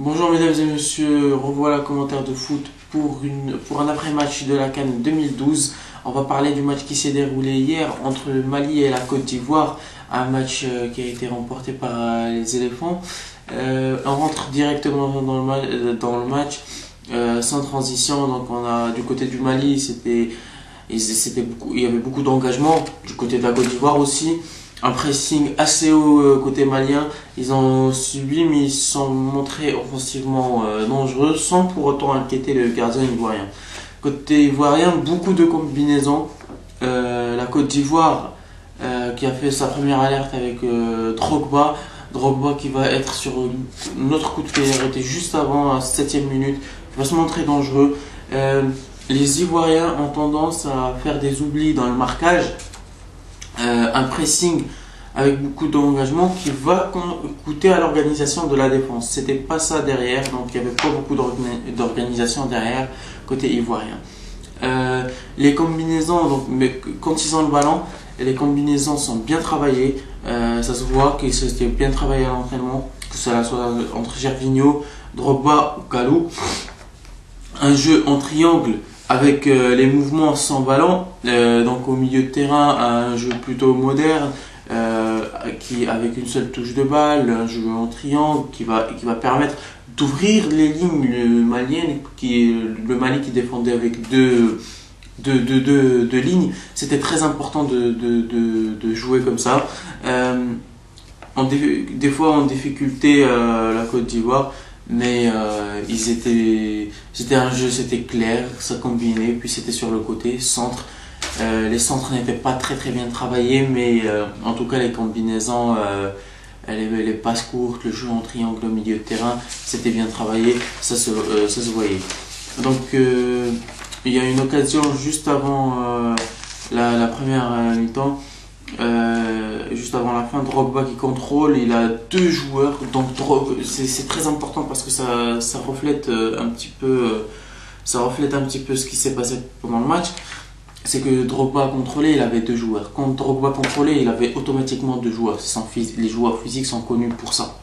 Bonjour mesdames et messieurs, revoilà commentaire de foot pour un après-match de la CAN 2012. On va parler du match qui s'est déroulé hier entre le Mali et la Côte d'Ivoire, un match qui a été remporté par les éléphants. On rentre directement dans le match sans transition. Donc on a du côté du Mali, il y avait beaucoup d'engagement, du côté de la Côte d'Ivoire aussi. Un pressing assez haut côté malien, ils ont subi mais ils se sont montrés offensivement dangereux sans pour autant inquiéter le gardien ivoirien. Côté ivoirien, beaucoup de combinaisons. La Côte d'Ivoire qui a fait sa première alerte avec Drogba qui va être sur un autre coup de pied arrêté juste avant la 7e minute, qui va se montrer dangereux. Les Ivoiriens ont tendance à faire des oublis dans le marquage. Un pressing avec beaucoup d'engagement qui va coûter à l'organisation de la défense. C'était pas ça derrière, donc il n'y avait pas beaucoup d'organisation derrière côté ivoirien. Les combinaisons, mais quand ils ont le ballon, les combinaisons sont bien travaillées. Ça se voit que c'était bien travaillé à l'entraînement, que cela soit entre Gervinho, Drogba ou Kalou. Un jeu en triangle avec les mouvements sans ballon, donc au milieu de terrain, un jeu plutôt moderne, avec une seule touche de balle, un jeu en triangle qui va permettre d'ouvrir les lignes maliennes, le Mali qui défendait avec deux lignes. C'était très important de jouer comme ça. Des fois en difficulté la Côte d'Ivoire, mais c'était un jeu, c'était clair, ça combinait, puis c'était sur le côté, centre. Les centres n'étaient pas très bien travaillés, mais en tout cas les combinaisons, les passes courtes, le jeu en triangle au milieu de terrain, c'était bien travaillé, ça se voyait. Donc il y a une occasion juste avant la première mi-temps. Juste avant la fin, Drogba qui contrôle, il a deux joueurs, donc c'est très important parce que ça reflète un petit peu ce qui s'est passé pendant le match. C'est que Drogba contrôlé, il avait deux joueurs. Quand Drogba contrôlé, il avait automatiquement deux joueurs. Les joueurs physiques sont connus pour ça.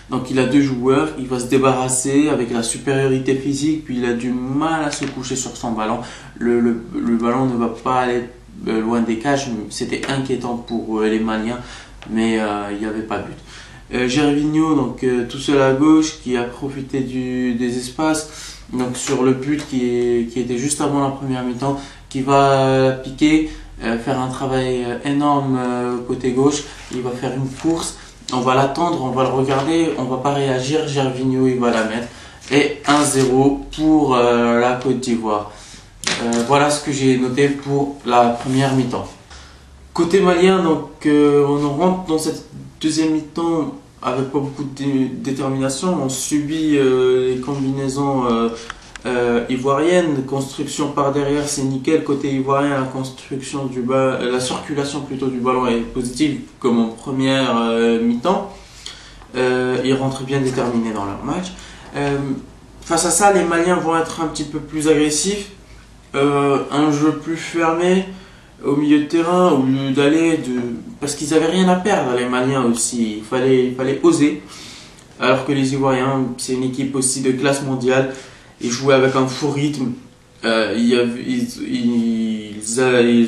Donc il a deux joueurs, il va se débarrasser avec la supériorité physique, puis il a du mal à se coucher sur son ballon. Le ballon ne va pas aller loin des cages, c'était inquiétant pour les Maliens, mais il n'y avait pas de but. Gervinho, donc tout seul à gauche, qui a profité des espaces, donc sur le but qui était juste avant la première mi-temps, qui va piquer, faire un travail énorme côté gauche. Il va faire une course, on va l'attendre, on va le regarder, on va pas réagir, Gervinho il va la mettre, et 1-0 pour la Côte d'Ivoire. Voilà ce que j'ai noté pour la première mi-temps. Côté malien, donc on rentre dans cette deuxième mi-temps avec pas beaucoup de détermination. On subit les combinaisons ivoiriennes. Construction par derrière, c'est nickel. Côté ivoirien, la circulation plutôt du ballon est positive comme en première mi-temps. Ils rentrent bien déterminés dans leur match. Face à ça, les Maliens vont être un petit peu plus agressifs. Un jeu plus fermé au milieu de terrain au lieu parce qu'ils n'avaient rien à perdre, les Maliens aussi, il fallait oser, alors que les Ivoiriens, c'est une équipe aussi de classe mondiale, ils jouaient avec un faux rythme. Ils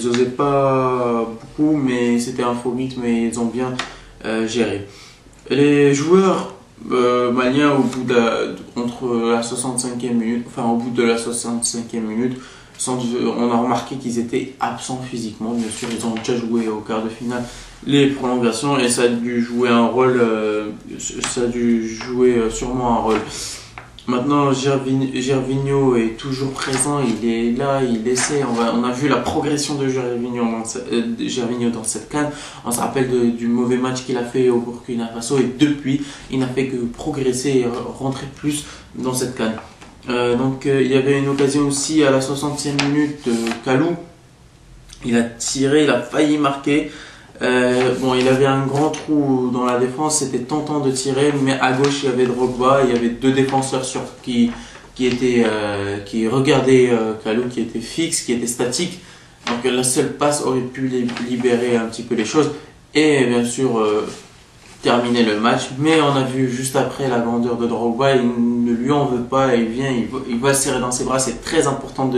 osaient pas beaucoup, mais c'était un faux rythme et ils ont bien géré. Les joueurs maliens entre la 65e minute, enfin au bout de la 65e minute, on a remarqué qu'ils étaient absents physiquement. Bien sûr, ils ont déjà joué au quart de finale les prolongations et ça a dû jouer sûrement un rôle. Maintenant, Gervinho est toujours présent, il est là, il essaie. On a vu la progression de Gervinho dans cette CAN. On se rappelle du mauvais match qu'il a fait au Burkina Faso et depuis, il n'a fait que progresser et rentrer plus dans cette CAN. Donc il y avait une occasion aussi à la 60e minute, Kalou, il a tiré, il a failli marquer. Il avait un grand trou dans la défense, c'était tentant de tirer, mais à gauche il y avait Drogba, il y avait deux défenseurs qui regardaient Kalou, qui était fixe, qui était statique. Donc la seule passe aurait pu libérer un petit peu les choses et bien sûr terminer le match. Mais on a vu juste après la grandeur de Drogba, il ne lui en veut pas, il vient, il va le serrer dans ses bras. C'est très important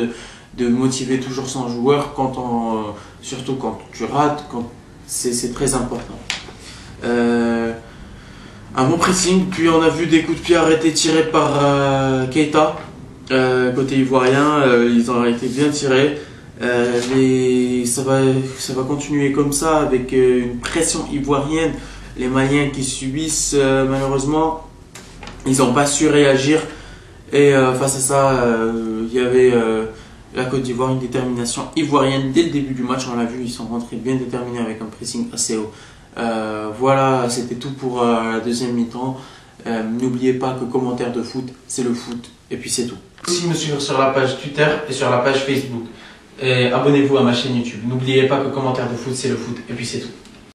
de motiver toujours son joueur, surtout quand tu rates, c'est très important. Un bon pressing, puis on a vu des coups de pied arrêtés tirés par Keita, côté ivoirien, ils ont été bien tirés. Ça va continuer comme ça avec une pression ivoirienne. Les Maliens qui subissent, malheureusement, ils n'ont pas su réagir. Et face à ça, il y avait la Côte d'Ivoire, une détermination ivoirienne dès le début du match. On l'a vu, ils sont rentrés bien déterminés avec un pressing assez haut. Voilà, c'était tout pour la deuxième mi-temps. N'oubliez pas que commentaire de foot, c'est le foot. Et puis c'est tout. Aussi me suivre sur la page Twitter et sur la page Facebook. Et abonnez-vous à ma chaîne YouTube. N'oubliez pas que commentaire de foot, c'est le foot. Et puis c'est tout.